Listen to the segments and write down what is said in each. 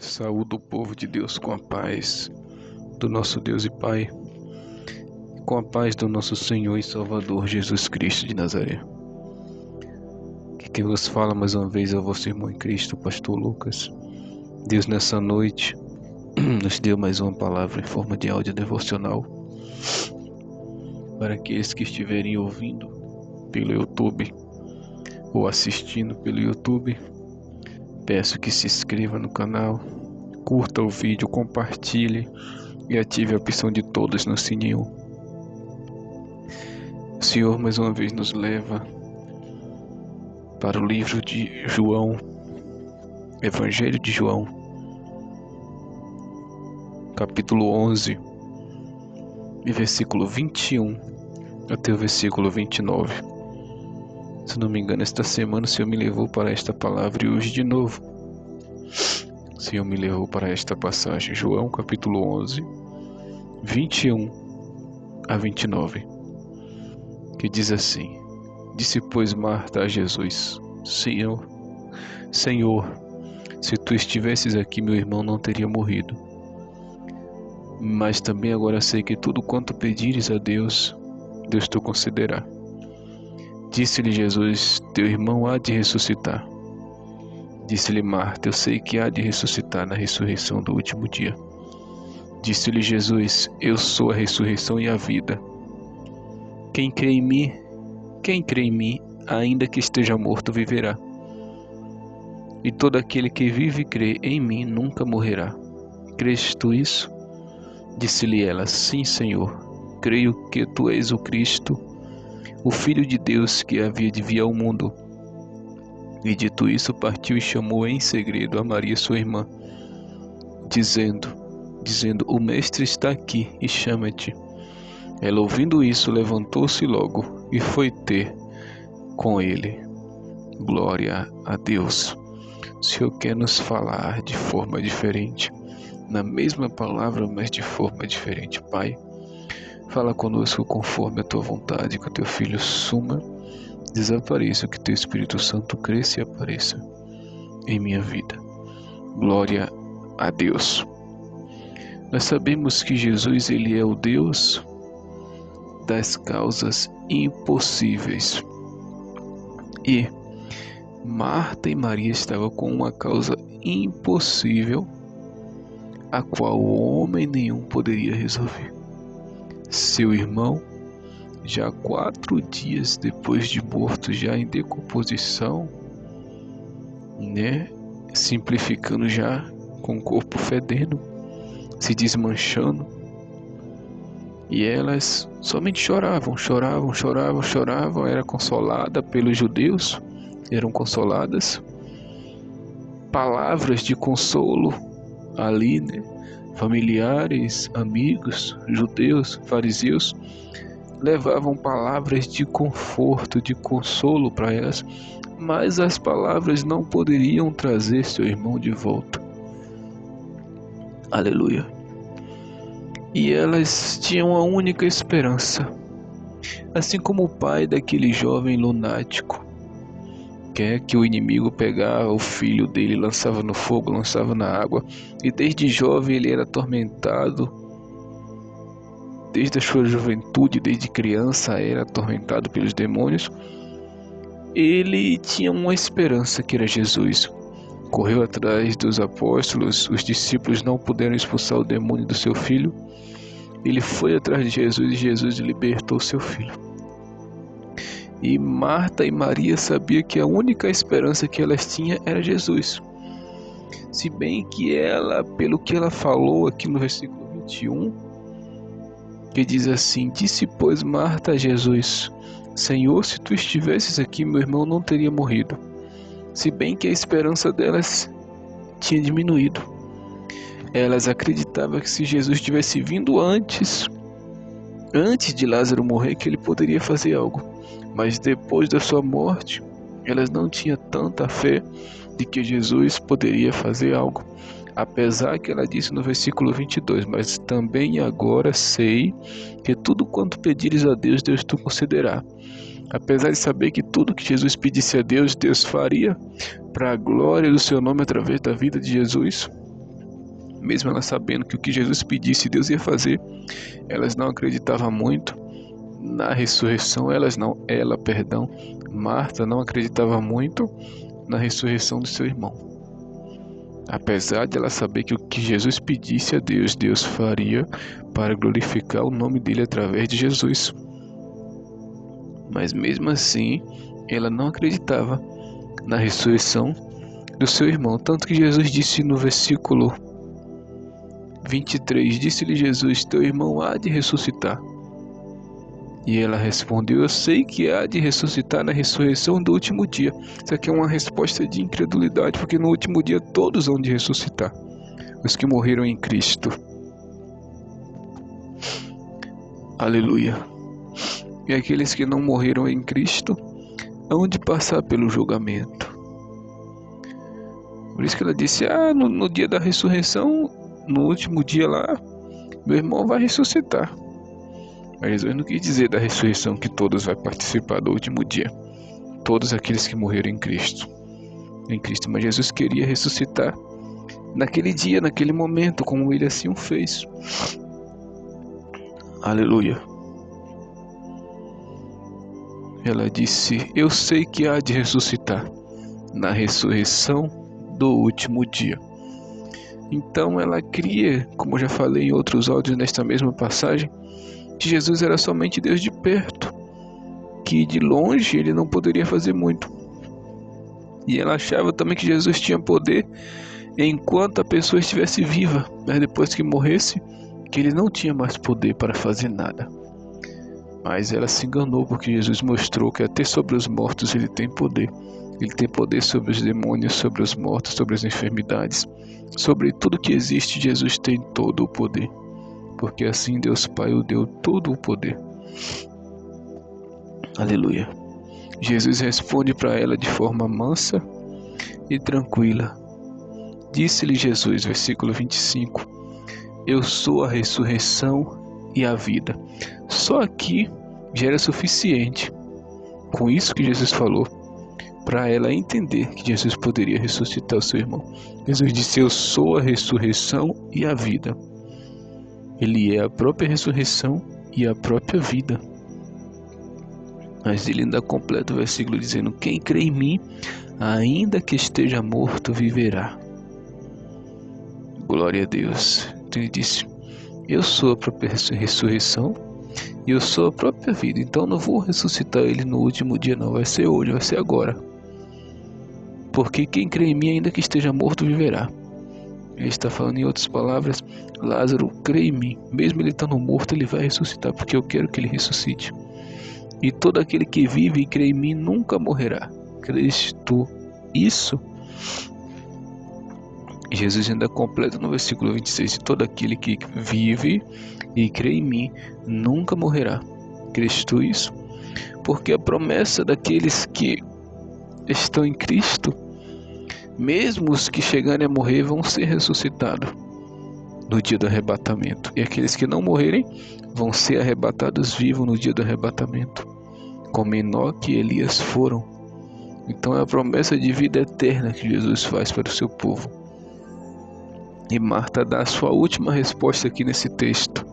Saúde o povo de Deus com a paz do nosso Deus e Pai, com a paz do nosso Senhor e Salvador Jesus Cristo de Nazaré. Que quem vos fala mais uma vez é o vosso irmão em Cristo, Pastor Lucas. Deus nessa noite nos deu mais uma palavra em forma de áudio devocional para aqueles que estiverem ouvindo pelo YouTube ou assistindo pelo YouTube. Peço que se inscreva no canal, curta o vídeo, compartilhe e ative a opção de todos no sininho. O Senhor mais uma vez nos leva para o livro de João, Evangelho de João, capítulo 11, e versículo 21 até o versículo 29. Se não me engano, esta semana o Senhor me levou para esta palavra e hoje de novo o Senhor me levou para esta passagem. João capítulo 11, 21 a 29, que diz assim: Disse, pois, Marta a Jesus: Senhor, se tu estivesses aqui, meu irmão não teria morrido. Mas também agora sei que tudo quanto pedires a Deus, Deus te concederá. Disse-lhe Jesus: Teu irmão há de ressuscitar. Disse-lhe Marta: Eu sei que há de ressuscitar na ressurreição do último dia. Disse-lhe Jesus: Eu sou a ressurreição e a vida. Quem crê em mim, ainda que esteja morto, viverá. E todo aquele que vive e crê em mim nunca morrerá. Crês tu isso? Disse-lhe ela: Sim, Senhor. Creio que tu és o Cristo, o Filho de Deus que havia de vir ao mundo. E dito isso, partiu e chamou em segredo a Maria, sua irmã, dizendo: O Mestre está aqui e chama-te. Ela, ouvindo isso, levantou-se logo e foi ter com ele. Glória a Deus. O Senhor quer nos falar de forma diferente, na mesma palavra, mas de forma diferente. Pai, fala conosco conforme a tua vontade, que o teu Filho suma, desapareça, que teu Espírito Santo cresça e apareça em minha vida. Glória a Deus. Nós sabemos que Jesus, ele é o Deus das causas impossíveis. E Marta e Maria estavam com uma causa impossível, a qual homem nenhum poderia resolver. Seu irmão, já 4 dias depois de morto, já em decomposição, simplificando, já com o corpo fedendo, se desmanchando, e elas somente choravam, era consolada pelos judeus, eram consoladas, palavras de consolo ali, familiares, amigos, judeus, fariseus, levavam palavras de conforto, de consolo para elas, mas as palavras não poderiam trazer seu irmão de volta. Aleluia. E elas tinham a única esperança, assim como o pai daquele jovem lunático, que o inimigo pegava o filho dele, lançava no fogo, lançava na água, e desde jovem ele era atormentado, desde a sua juventude, desde criança era atormentado pelos demônios. Ele tinha uma esperança, que era Jesus. Correu atrás dos apóstolos, os discípulos não puderam expulsar o demônio do seu filho. Ele foi atrás de Jesus e Jesus libertou seu filho. E Marta e Maria sabiam que a única esperança que elas tinham era Jesus. Se bem que ela, pelo que ela falou aqui no versículo 21, que diz assim: Disse, pois, Marta a Jesus: Senhor, se tu estivesses aqui, meu irmão não teria morrido. Se bem que a esperança delas tinha diminuído. Elas acreditavam que se Jesus tivesse vindo antes de Lázaro morrer, que ele poderia fazer algo. Mas depois da sua morte, elas não tinham tanta fé de que Jesus poderia fazer algo. Apesar que ela disse no versículo 22, mas também agora sei que tudo quanto pedires a Deus, Deus te concederá. Apesar de saber que tudo que Jesus pedisse a Deus, Deus faria para a glória do seu nome através da vida de Jesus, mesmo ela sabendo que o que Jesus pedisse Deus ia fazer, elas não acreditavam muito na ressurreição. Marta não acreditava muito na ressurreição do seu irmão. Apesar de ela saber que o que Jesus pedisse a Deus, Deus faria para glorificar o nome dele através de Jesus. Mas mesmo assim, ela não acreditava na ressurreição do seu irmão. Tanto que Jesus disse no versículo 23, disse-lhe Jesus, teu irmão há de ressuscitar. E ela respondeu, eu sei que há de ressuscitar na ressurreição do último dia. Isso aqui é uma resposta de incredulidade, porque no último dia todos hão de ressuscitar, os que morreram em Cristo. Aleluia. E aqueles que não morreram em Cristo hão de passar pelo julgamento. Por isso que ela disse, no dia da ressurreição, no último dia lá, meu irmão vai ressuscitar. Mas Jesus não quis dizer da ressurreição que todos vão participar do último dia. Todos aqueles que morreram em Cristo. Mas Jesus queria ressuscitar naquele dia, naquele momento, como ele assim o fez. Aleluia. Ela disse, eu sei que há de ressuscitar na ressurreição do último dia. Então ela cria, como eu já falei em outros áudios nesta mesma passagem, que Jesus era somente Deus de perto, que de longe ele não poderia fazer muito. E ela achava também que Jesus tinha poder enquanto a pessoa estivesse viva, mas depois que morresse, que ele não tinha mais poder para fazer nada. Mas ela se enganou, porque Jesus mostrou que até sobre os mortos ele tem poder. Ele tem poder sobre os demônios, sobre os mortos, sobre as enfermidades, sobre tudo que existe. Jesus tem todo o poder, porque assim Deus Pai o deu todo o poder. Aleluia. Jesus responde para ela de forma mansa e tranquila. Disse-lhe Jesus, versículo 25, eu sou a ressurreição e a vida. Só aqui já era suficiente, com isso que Jesus falou, para ela entender que Jesus poderia ressuscitar o seu irmão. Jesus disse, eu sou a ressurreição e a vida. Ele é a própria ressurreição e a própria vida. Mas ele ainda completa o versículo dizendo, quem crê em mim, ainda que esteja morto, viverá. Glória a Deus. Então ele disse, eu sou a própria ressurreição e eu sou a própria vida. Então não vou ressuscitar ele no último dia não, vai ser hoje, vai ser agora. Porque quem crê em mim, ainda que esteja morto, viverá. Ele está falando em outras palavras, Lázaro crê em mim, mesmo ele estando morto, ele vai ressuscitar, porque eu quero que ele ressuscite. E todo aquele que vive e crê em mim nunca morrerá. Crês tu isso? Jesus ainda completa no versículo 26, todo aquele que vive e crê em mim nunca morrerá. Crês tu isso? Porque a promessa daqueles que estão em Cristo, mesmo os que chegarem a morrer vão ser ressuscitados no dia do arrebatamento. E aqueles que não morrerem vão ser arrebatados vivos no dia do arrebatamento, como Enoque e Elias foram. Então é a promessa de vida eterna que Jesus faz para o seu povo. E Marta dá a sua última resposta aqui nesse texto.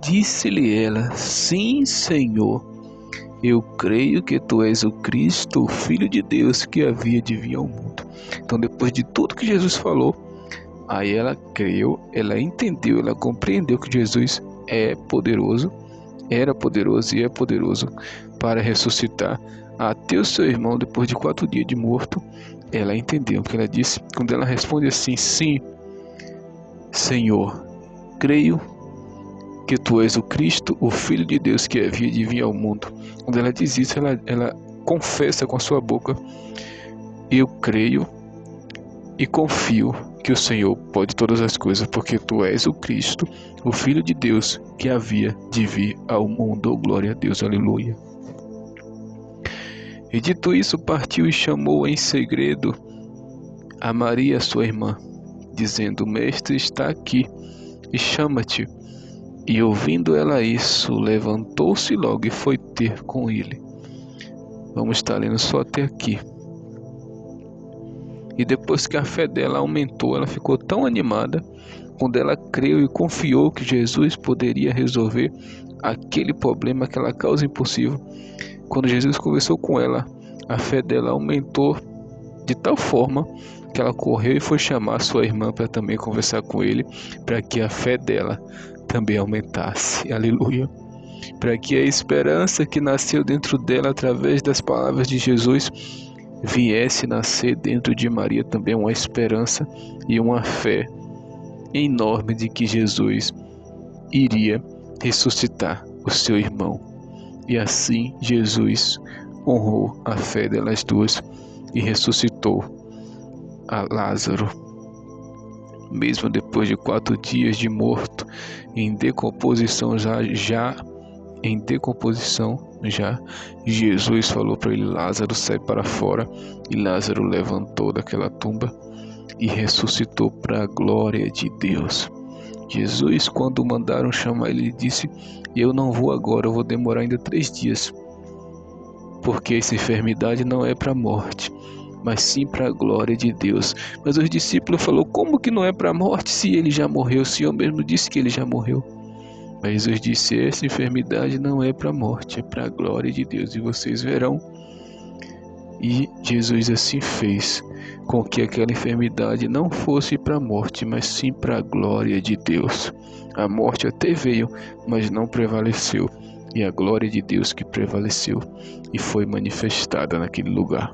Disse-lhe ela, sim, Senhor, eu creio que tu és o Cristo, o Filho de Deus que havia de vir ao mundo. Então depois de tudo que Jesus falou, aí ela creu, ela entendeu, ela compreendeu que Jesus é poderoso, era poderoso e é poderoso para ressuscitar até o seu irmão depois de 4 dias de morto. Ela entendeu o que ela disse. Quando ela responde assim, sim, Senhor, creio que tu és o Cristo, o Filho de Deus que havia de vir ao mundo. Quando ela diz isso, ela confessa com a sua boca, eu creio e confio que o Senhor pode todas as coisas, porque tu és o Cristo, o Filho de Deus que havia de vir ao mundo. Glória a Deus, aleluia. E dito isso, partiu e chamou em segredo a Maria, sua irmã, dizendo, o Mestre está aqui e chama-te. E ouvindo ela isso, levantou-se logo e foi ter com ele. Vamos estar lendo só até aqui. E depois que a fé dela aumentou, ela ficou tão animada, quando ela creu e confiou que Jesus poderia resolver aquele problema, aquela causa impossível. Quando Jesus conversou com ela, a fé dela aumentou de tal forma que ela correu e foi chamar sua irmã para também conversar com ele, para que a fé dela também aumentasse. Aleluia. Para que a esperança que nasceu dentro dela através das palavras de Jesus viesse nascer dentro de Maria também uma esperança e uma fé enorme de que Jesus iria ressuscitar o seu irmão. E assim Jesus honrou a fé delas duas e ressuscitou a Lázaro. Mesmo depois de 4 dias de morto, em decomposição já, Jesus falou para ele: Lázaro, sai para fora. E Lázaro levantou daquela tumba e ressuscitou para a glória de Deus. Jesus, quando mandaram chamar ele, disse: eu não vou agora, eu vou demorar ainda 3 dias, porque essa enfermidade não é para a morte, mas sim para a glória de Deus. Mas os discípulos falaram: como que não é para a morte se ele já morreu? O Senhor mesmo disse que ele já morreu. Mas Jesus disse: essa enfermidade não é para a morte, é para a glória de Deus, e vocês verão. E Jesus assim fez com que aquela enfermidade não fosse para a morte, mas sim para a glória de Deus. A morte até veio, mas não prevaleceu, e a glória de Deus que prevaleceu e foi manifestada naquele lugar.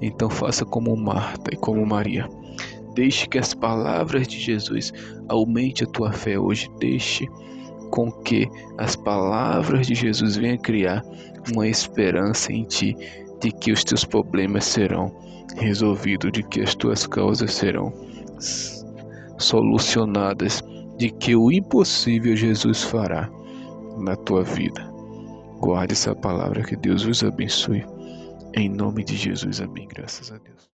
Então faça como Marta e como Maria. Deixe que as palavras de Jesus aumente a tua fé hoje. Deixe com que as palavras de Jesus venham criar uma esperança em ti, de que os teus problemas serão resolvidos, de que as tuas causas serão solucionadas, de que o impossível Jesus fará na tua vida. Guarde essa palavra, que Deus vos abençoe. Em nome de Jesus, amém. Graças a Deus.